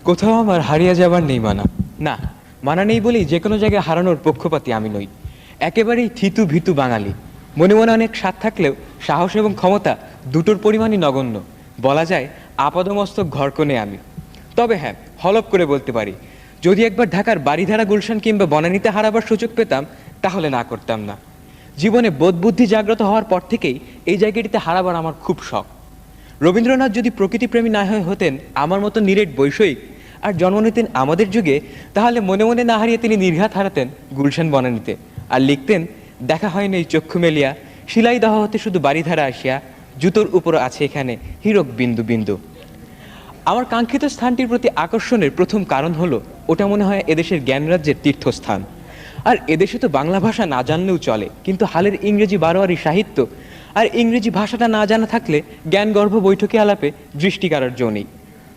কোথাও আমার হারিয়ে যাবার নেই মানা। না, মানা নেই বলেই যে কোনো জায়গায় হারানোর পক্ষপাতী আমি নই। একেবারেই থিতু ভীতু বাঙালি। মনে মনে অনেক স্বাদ থাকলেও সাহস এবং ক্ষমতা দুটোর পরিমাণই নগণ্য। বলা যায় আপাদমস্তক ঘরকনে আমি। তবে হ্যাঁ, হলপ করে বলতে পারি, যদি একবার ঢাকার বাড়িধারা গুলশান কিংবা বনানীতে হারাবার সুযোগ পেতাম তাহলে না করতাম না। জীবনে বোধ বুদ্ধি জাগ্রত হওয়ার পর থেকেই এই জায়গাটিতে হারাবার আমার খুব শখ। রবীন্দ্রনাথ যদি প্রকৃতিপ্রেমী না হয়ে হতেন আমার মতো নিরেট বৈষয়িক আর জন্ম নিতেন আমাদের যুগে, তাহলে মনে মনে না হারিয়ে তিনি নির্ঘাত হারাতেন গুলশান বনানীতে আর লিখতেন, দেখা হয়নি এই চক্ষু মেলিয়া, শিলাই দহ হতে শুধু বাড়িধারা আসিয়া, জুতোর উপর আছে এখানে হীরক বিন্দু বিন্দু। আমার কাঙ্ক্ষিত স্থানটির প্রতি আকর্ষণের প্রথম কারণ হলো ওটা মনে হয় এদেশের জ্ঞানরাজ্যের তীর্থস্থান। আর এদেশে তো বাংলা ভাষা না জানলেও চলে, কিন্তু হালের ইংরেজি বারোয়ারি সাহিত্য আর ইংরেজি ভাষাটা না জানা থাকলে জ্ঞানগর্ভ বৈঠকে আলাপে দৃষ্টি কারার জো নেই।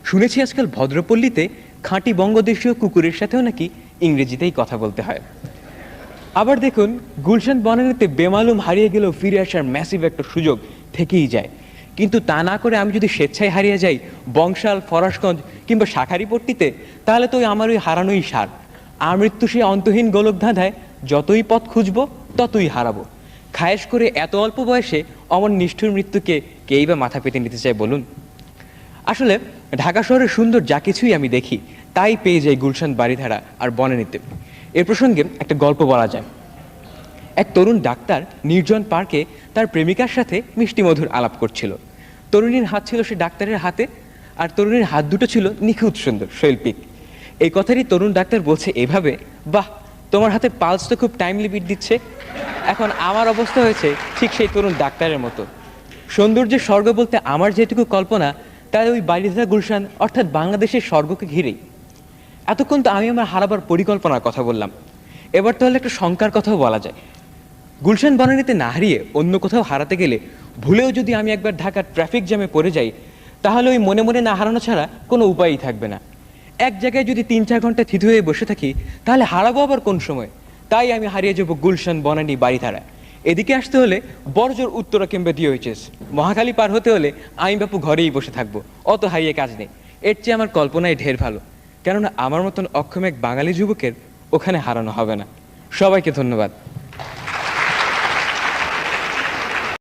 শুনেছি আজকাল ভদ্রপল্লীতে খাঁটি বঙ্গদেশীয় কুকুরের সাথেও নাকি ইংরেজিতেই কথা বলতে হয়। আবার দেখুন, গুলশান বনানীতে বেমালুম হারিয়ে গেলেও ফিরে আসার ম্যাসিভ একটা সুযোগ থেকেই যায়। কিন্তু তা না করে আমি যদি স্বেচ্ছায় হারিয়ে যাই বংশাল, ফরাসগঞ্জ কিংবা শাখারিপট্টিতে, তাহলে তো আমার ওই হারানোই সার। আমৃত্যু সে অন্তহীন গোলক ধাঁধায় যতই পথ খুঁজবো ততই হারাবো। খায়েশ করে এত অল্প বয়সে অমন নিষ্ঠুর মৃত্যুকে কেই বা মাথা পেতে নিতে চায় বলুন? আসলে ঢাকা শহরের সুন্দর যা কিছুই আমি দেখি তাই পেয়ে যাই গুলশান বাড়িধারা আর বনানীতে। এর প্রসঙ্গে একটা গল্প বলা যায়। এক তরুণ ডাক্তার নির্জন পার্কে তার প্রেমিকার সাথে মিষ্টি মধুর আলাপ করছিল। তরুণীর হাত ছিল সে ডাক্তারের হাতে, আর তরুণীর হাত দুটো ছিল নিখুঁত সুন্দর, শৈল্পিক। এই কথারই তরুণ ডাক্তার বলছে এভাবে, বাহ, তোমার হাতে পালস তো খুব টাইমলি বিট দিচ্ছে। এখন আমার অবস্থা হয়েছে ঠিক সেই তরুণ ডাক্তারের মতো। সৌন্দর্যের স্বর্গ বলতে আমার যেটুকু কল্পনা, তাই ওই বাড়িধারা গুলশান অর্থাৎ বাংলাদেশের স্বর্গকে ঘিরেই। এতক্ষণ তো আমি আমার হারাবার পরিকল্পনার কথা বললাম, এবার তাহলে একটা শঙ্কার কথাও বলা যায়। গুলশান বনানীতে না হারিয়ে অন্য কোথাও হারাতে গেলে ভুলেও যদি আমি একবার ঢাকার ট্রাফিক জ্যামে পড়ে যাই, তাহলে ওই মনে মনে না হারানো ছাড়া কোনো উপায়ই থাকবে না। এক জায়গায় যদি 3-4 ঘন্টা থিতু হয়ে বসে থাকি, তাহলে হারাবো আবার কোন সময়? তাই আমি হারিয়ে যাবো গুলশান বনানী বাড়িধারা। এদিকে আসতে হলে বড়জোর উত্তরা কিংবা ডিওএইচএস, মহাখালী পার হতে হলে আমি বাপু ঘরেই বসে থাকবো, অত হারিয়ে কাজ নেই। এর চেয়ে আমার কল্পনায় ঢের ভালো, কেননা আমার মতন অক্ষম এক বাঙালি যুবকের ওখানে হারানো হবে না। সবাইকে ধন্যবাদ।